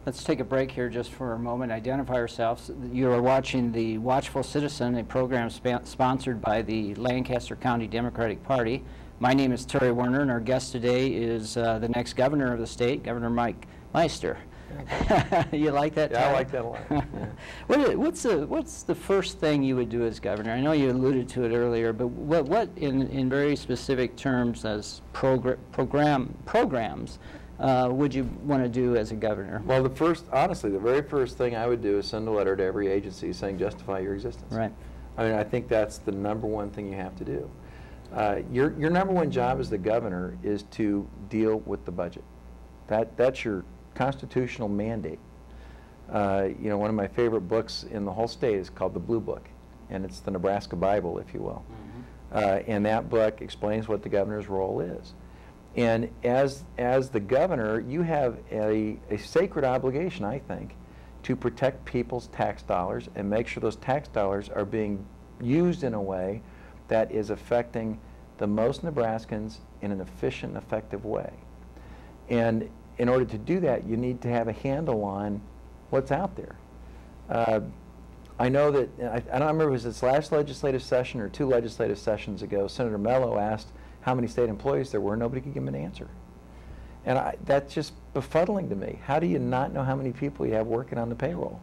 Let's take a break here just for a moment, identify ourselves. You are watching the Watchful Citizen, a program sponsored by the Lancaster County Democratic Party. My name is Terry Werner, and our guest today is the next governor of the state, Governor Meister. You like that? Yeah, I like that a lot. Yeah. What's the first thing you would do as governor? I know you alluded to it earlier, but what in very specific terms as programs would you want to do as a governor? Well, honestly, the very first thing I would do is send a letter to every agency saying justify your existence. Right. I mean, I think that's the #1 thing you have to do. Your #1 job as the governor is to deal with the budget. That's your constitutional mandate. You know, one of my favorite books in the whole state is called the Blue Book, and it's the Nebraska Bible, if you will. Mm-hmm. And that book explains what the governor's role is. And as the governor, you have a sacred obligation, I think, to protect people's tax dollars and make sure those tax dollars are being used in a way that is affecting the most Nebraskans in an efficient and effective way. And in order to do that, you need to have a handle on what's out there. I know that, I don't remember if it was this last legislative session or 2 legislative sessions ago, Senator Mello asked how many state employees there were. Nobody could give him an answer. And that's just befuddling to me. How do you not know how many people you have working on the payroll?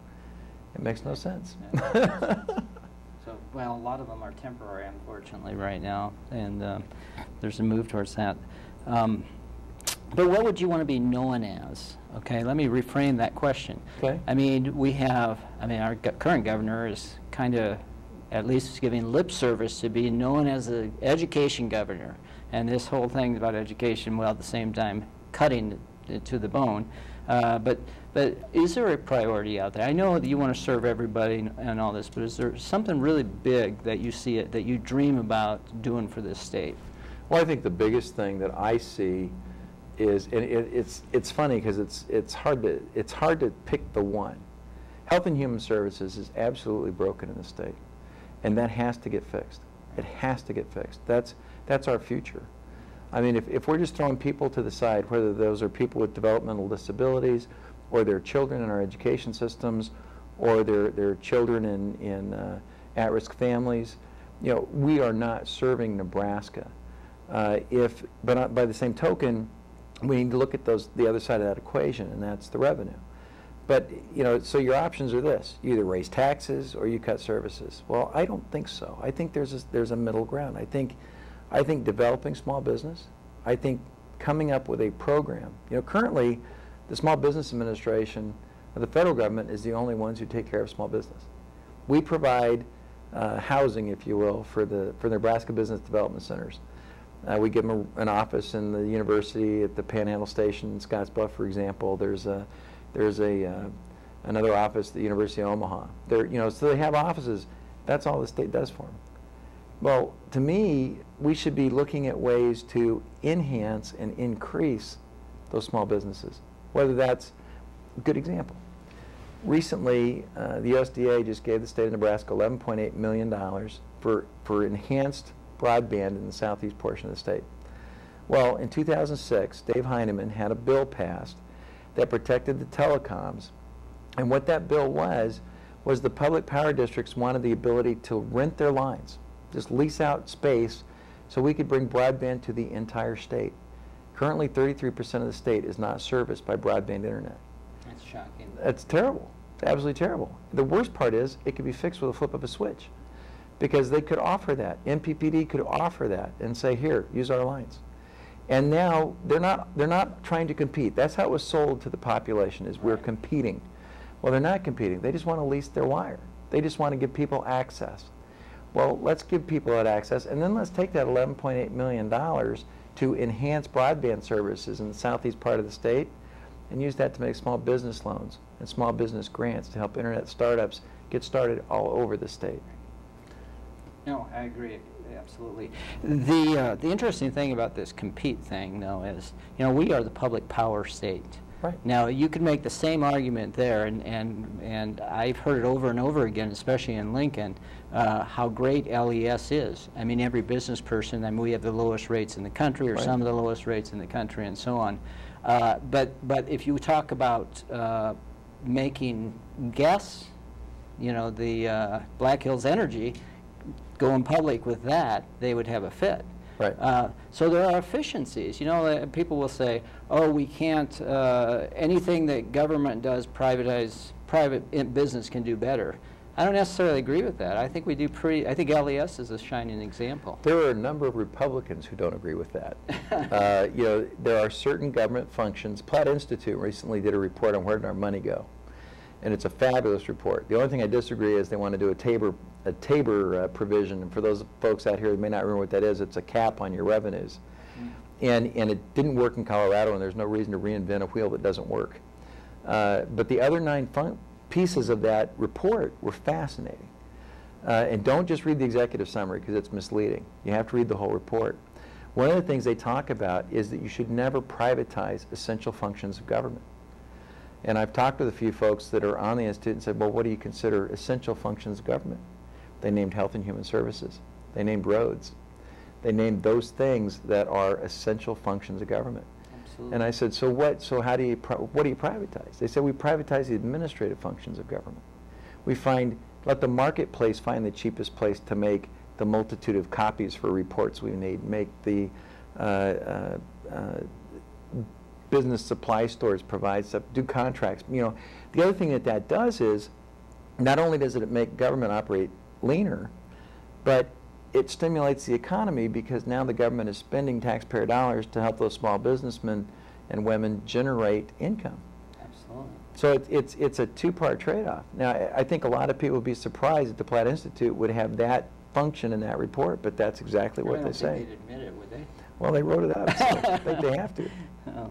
It makes no sense. So, well, a lot of them are temporary, unfortunately, right now, and there's a move towards that. But what would you want to be known as? Okay, let me reframe that question. Okay. I mean, our current governor is kind of at least giving lip service to being known as the education governor. And this whole thing about education, while at the same time cutting it to the bone. But is there a priority out there? I know that you want to serve everybody and all this, but is there something really big that you see that you dream about doing for this state? Well, I think the biggest thing that I see is, and it's funny because it's hard to pick the one. Health and Human Services is absolutely broken in the state, and that has to get fixed. It has to get fixed. That's our future. I mean, if we're just throwing people to the side, whether those are people with developmental disabilities, or their children in our education systems, or their children in at-risk families, you know, we are not serving Nebraska. But by the same token, we need to look at the other side of that equation, and that's the revenue. But, you know, so your options are this: you either raise taxes or you cut services. Well, I don't think so. I think there's a middle ground. I think developing small business, I think coming up with a program. You know, currently, the Small Business Administration of the federal government is the only ones who take care of small business. We provide housing, if you will, for the Nebraska Business Development Centers. We give them an office in the university at the Panhandle Station in Scottsbluff, for example. There's another office at the University of Omaha. So they have offices. That's all the state does for them. Well, to me, we should be looking at ways to enhance and increase those small businesses. Whether that's a good example. Recently, the USDA just gave the state of Nebraska $11.8 million for enhanced broadband in the southeast portion of the state. Well, in 2006, Dave Heineman had a bill passed that protected the telecoms, and what that bill was the public power districts wanted the ability to rent their lines, just lease out space so we could bring broadband to the entire state. Currently, 33% of the state is not serviced by broadband internet. That's shocking. That's terrible. It's absolutely terrible. The worst part is it could be fixed with a flip of a switch, because they could offer that. MPPD could offer that and say, here, use our lines. And now they're not trying to compete. That's how it was sold to the population, is we're competing. Well, they're not competing. They just want to lease their wire. They just want to give people access. Well, let's give people that access, and then let's take that $11.8 million to enhance broadband services in the southeast part of the state and use that to make small business loans and small business grants to help internet startups get started all over the state. No, I agree, absolutely. The interesting thing about this compete thing, though, is, you know, we are the public power state. Right. Now, you could make the same argument there, and I've heard it over and over again, especially in Lincoln, how great LES is. I mean, every business person, I mean, we have the lowest rates in the country, or some of the lowest rates in the country, and so on. But if you talk about making gas, you know, the Black Hills Energy, going public with that, they would have a fit. Right. So there are efficiencies. You know, people will say, oh, we can't, anything that government does, private business can do better. I don't necessarily agree with that. I think we do I think LES is a shining example. There are a number of Republicans who don't agree with that. You know, there are certain government functions. Platt Institute recently did a report on where did our money go, and it's a fabulous report. The only thing I disagree is they want to do a Tabor provision, and for those folks out here who may not remember what that is, it's a cap on your revenues. And it didn't work in Colorado, and there's no reason to reinvent a wheel that doesn't work. But the other 9 pieces of that report were fascinating. And don't just read the executive summary because it's misleading. You have to read the whole report. One of the things they talk about is that you should never privatize essential functions of government. And I've talked with a few folks that are on the Institute and said, well, what do you consider essential functions of government? They named Health and Human Services. They named roads. They named those things that are essential functions of government. Absolutely. And I said, so what? So how do you what do you privatize? They said, we privatize the administrative functions of government. We let the marketplace find the cheapest place to make the multitude of copies for reports we need, make the business supply stores provide stuff, do contracts. You know, the other thing that does is, not only does it make government operate leaner, but it stimulates the economy because now the government is spending taxpayer dollars to help those small businessmen and women generate income. Absolutely. So it's a two-part trade-off. Now, I think a lot of people would be surprised that the Platt Institute would have that function in that report, but that's exactly what they say. They'd admit it, would they? Well, they wrote it up, so I think they have to. Oh,